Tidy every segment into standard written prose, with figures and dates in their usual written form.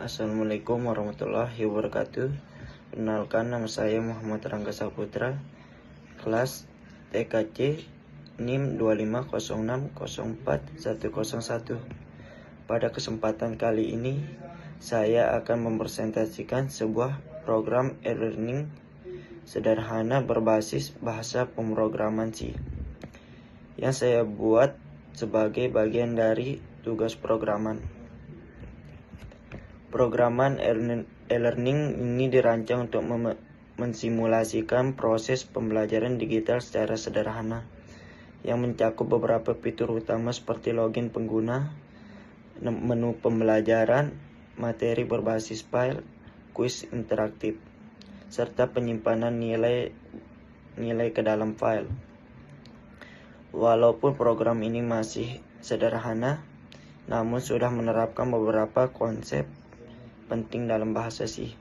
Assalamualaikum warahmatullahi wabarakatuh. Perkenalkan, nama saya Muhammad Rangga Saputra, kelas TKC NIM 2506041101. Pada kesempatan kali ini, saya akan mempresentasikan sebuah program e-learning sederhana berbasis bahasa pemrograman C yang saya buat sebagai bagian dari tugas programan. Programan e-learning ini dirancang untuk mensimulasikan proses pembelajaran digital secara sederhana, yang mencakup beberapa fitur utama seperti login pengguna, menu pembelajaran, materi berbasis file, kuis interaktif, serta penyimpanan nilai ke dalam file. Walaupun program ini masih sederhana, namun sudah menerapkan beberapa konsep penting dalam bahasa C.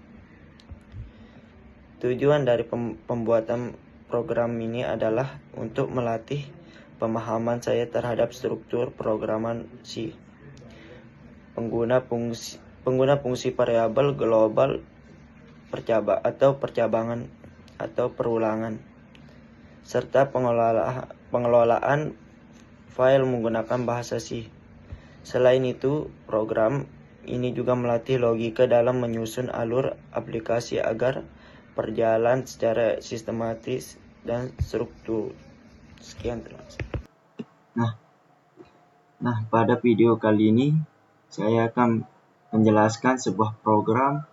Tujuan dari pembuatan program ini adalah untuk melatih pemahaman saya terhadap struktur programan C, pengguna fungsi variabel global, percabangan atau perulangan, serta pengelolaan file menggunakan bahasa C. Selain itu, program ini juga melatih logika dalam menyusun alur aplikasi agar berjalan secara sistematis dan struktur. Sekian, terima kasih. Nah, pada video kali ini saya akan menjelaskan sebuah program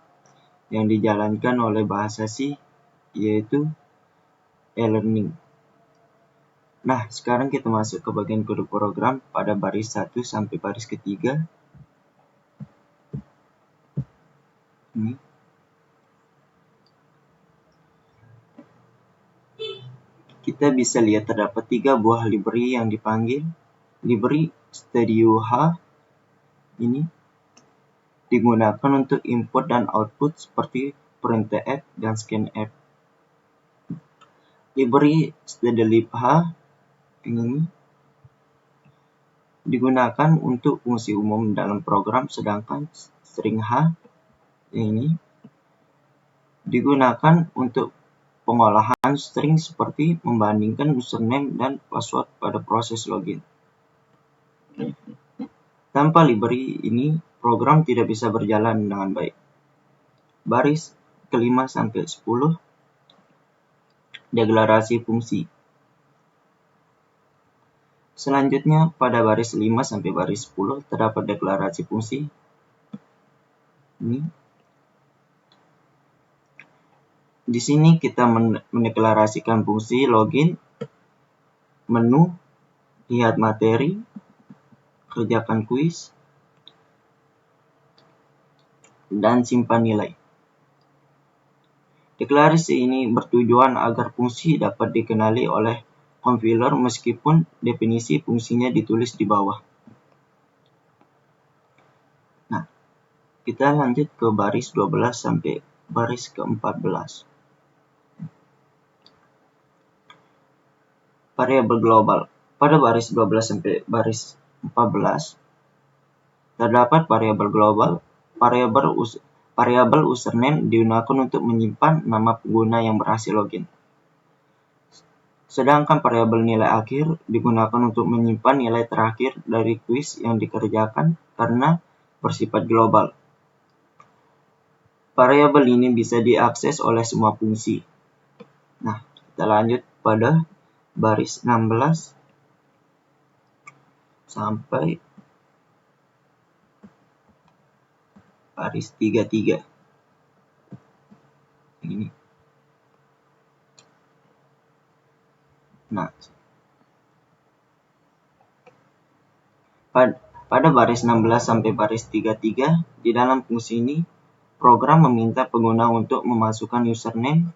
yang dijalankan oleh bahasa C, yaitu e-learning. Nah, sekarang kita masuk ke bagian kode program pada baris 1 sampai baris ketiga. Ini. Kita bisa lihat terdapat 3 buah library yang dipanggil. Library Studio H ini digunakan untuk input dan output seperti printf dan scanf. Library Stdlib H ini digunakan untuk fungsi umum dalam program, sedangkan string H ini digunakan untuk pengolahan string seperti membandingkan username dan password pada proses login. Tanpa library ini, program tidak bisa berjalan dengan baik. Baris ke-5 sampai 10, deklarasi fungsi. Selanjutnya, pada baris 5 sampai baris 10 terdapat deklarasi fungsi. Ini. Di sini kita mendeklarasikan fungsi login, menu, lihat materi, kerjakan kuis, dan simpan nilai. Deklarasi ini bertujuan agar fungsi dapat dikenali oleh compiler meskipun definisi fungsinya ditulis di bawah. Nah, kita lanjut ke baris 12 sampai baris ke-14. Variabel global. Pada baris 12 sampai baris 14 terdapat variabel global. Variabel username digunakan untuk menyimpan nama pengguna yang berhasil login. Sedangkan variabel nilai akhir digunakan untuk menyimpan nilai terakhir dari kuis yang dikerjakan karena bersifat global. Variabel ini bisa diakses oleh semua fungsi. Nah, kita lanjut pada baris 16 sampai baris 33. Ini. Nah, Pada baris 16 sampai baris 33, di dalam fungsi ini, program meminta pengguna untuk memasukkan username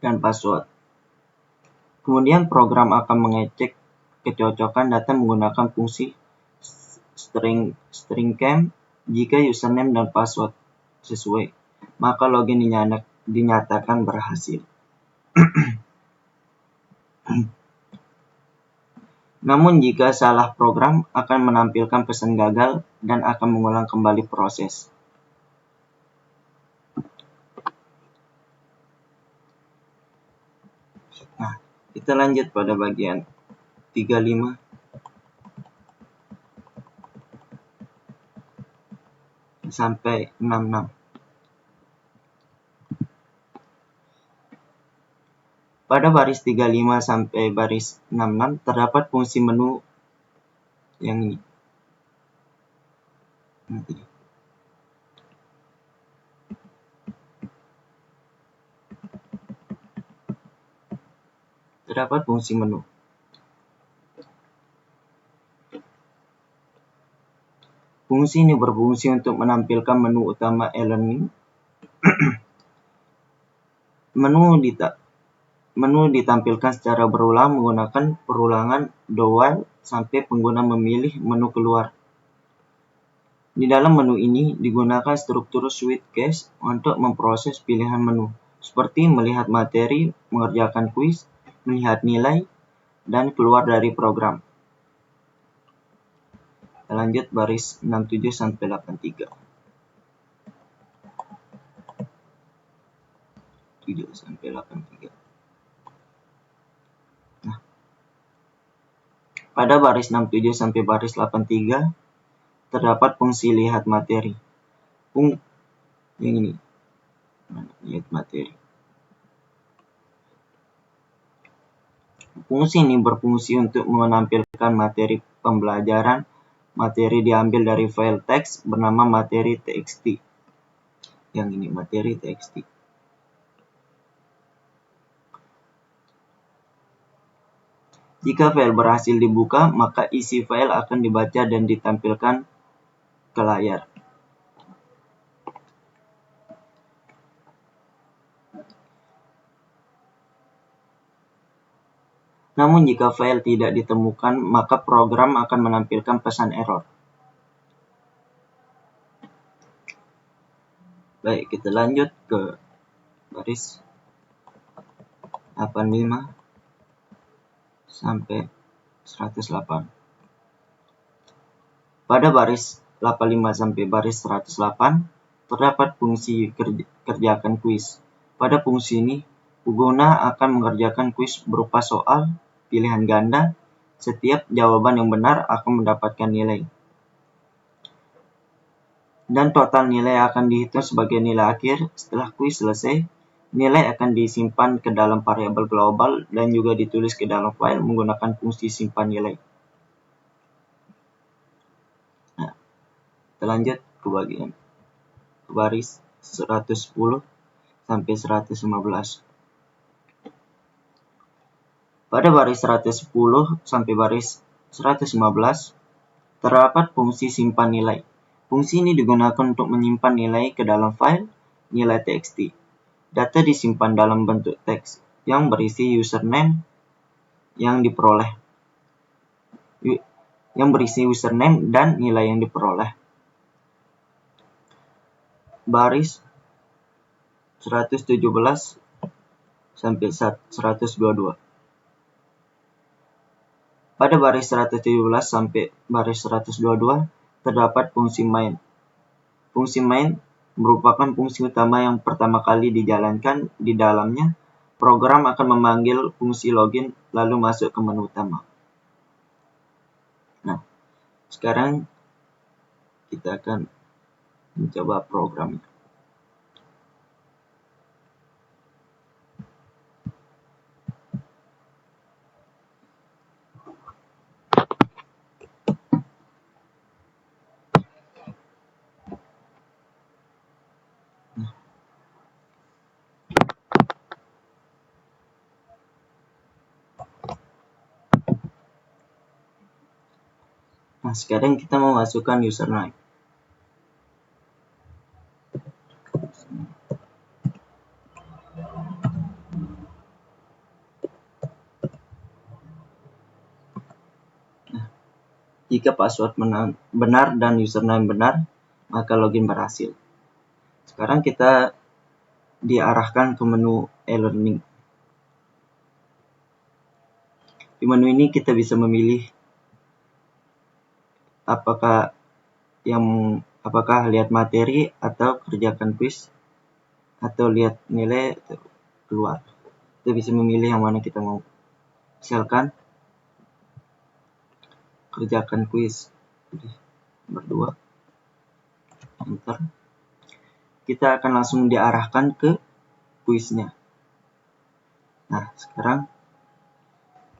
dan password. Kemudian program akan mengecek kecocokan data menggunakan fungsi string_cam. Jika username dan password sesuai, maka login dinyatakan berhasil. Namun jika salah, program akan menampilkan pesan gagal dan akan mengulang kembali proses. Nah, kita lanjut pada bagian 35. Sampai 66. Pada baris 35 sampai baris 66 terdapat fungsi menu yang ini. Terdapat fungsi menu. Fungsi ini berfungsi untuk menampilkan menu utama e-learning. Menu ditampilkan secara berulang menggunakan perulangan do while sampai pengguna memilih menu keluar. Di dalam menu ini digunakan struktur switch case untuk memproses pilihan menu, seperti melihat materi, mengerjakan kuis, melihat nilai, dan keluar dari program. Kita lanjut baris 67 sampai 83. 7 sampai 83. Nah, pada baris 67 sampai baris 83 terdapat fungsi lihat materi. Yang ini. Lihat materi. Fungsi ini berfungsi untuk menampilkan materi pembelajaran. Materi diambil dari file teks bernama materi.txt. Yang ini materi.txt. Jika file berhasil dibuka, maka isi file akan dibaca dan ditampilkan ke layar. Namun jika file tidak ditemukan, maka program akan menampilkan pesan error. Baik, kita lanjut ke baris 85 sampai 108. Pada baris 85 sampai baris 108 terdapat fungsi kerjakan kuis. Pada fungsi ini, pengguna akan mengerjakan kuis berupa soal pilihan ganda. Setiap jawaban yang benar akan mendapatkan nilai. Dan total nilai akan dihitung sebagai nilai akhir. Setelah kuis selesai, nilai akan disimpan ke dalam variabel global dan juga ditulis ke dalam file menggunakan fungsi simpan nilai. Nah, kita lanjut ke baris 110 sampai 115. Pada baris 110 sampai baris 115 terdapat fungsi simpan nilai. Fungsi ini digunakan untuk menyimpan nilai ke dalam file nilai txt. Data disimpan dalam bentuk teks yang berisi username yang berisi username dan nilai yang diperoleh. Baris 117 sampai 122. Pada baris 117 sampai baris 122 terdapat fungsi main. Fungsi main merupakan fungsi utama yang pertama kali dijalankan. Di dalamnya, program akan memanggil fungsi login lalu masuk ke menu utama. Nah, sekarang kita akan mencoba programnya. Nah, sekarang kita mau masukkan username. Nah, jika password benar dan username benar, maka login berhasil. Sekarang kita diarahkan ke menu e-learning. Di menu ini kita bisa memilih apakah lihat materi atau kerjakan kuis atau lihat nilai keluar. Kita bisa memilih yang mana kita mau. Misalkan kerjakan kuis nomor 2, enter. Kita akan langsung diarahkan ke kuisnya. Nah, sekarang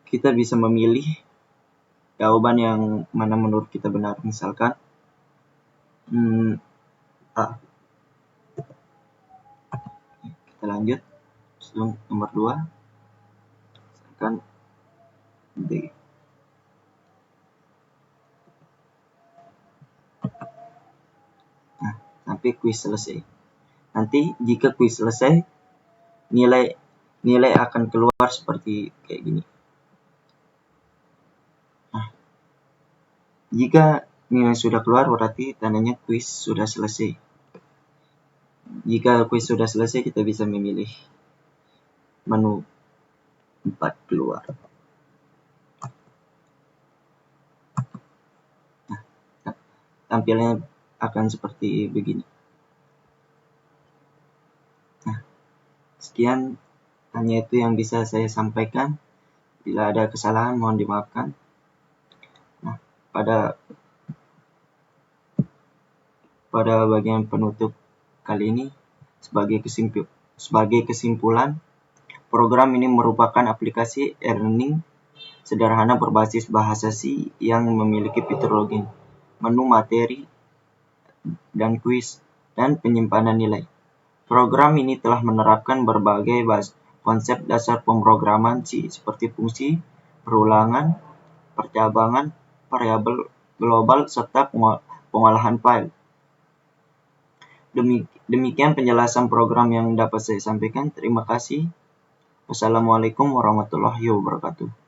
kita bisa memilih jawaban yang mana menurut kita benar. Misalkan A. Kita lanjut. Nomor 2. Misalkan B. Nah, sampai kuis selesai. Nanti jika kuis selesai, nilai akan keluar seperti kayak gini. Nah, jika nilai sudah keluar, berarti tandanya kuis sudah selesai. Jika kuis sudah selesai, kita bisa memilih menu 4 keluar. Nah, tampilannya akan seperti begini. Nah, sekian hanya itu yang bisa saya sampaikan. Bila ada kesalahan, mohon dimaafkan. Nah, pada bagian penutup kali ini, sebagai kesimpulan, program ini merupakan aplikasi e-learning sederhana berbasis bahasa C yang memiliki fitur login, menu materi, dan kuis, dan penyimpanan nilai. Program ini telah menerapkan berbagai konsep dasar pemrograman C seperti fungsi, perulangan, percabangan, variabel global, serta pengolahan file. Demikian penjelasan program yang dapat saya sampaikan. Terima kasih. Wassalamualaikum warahmatullahi wabarakatuh.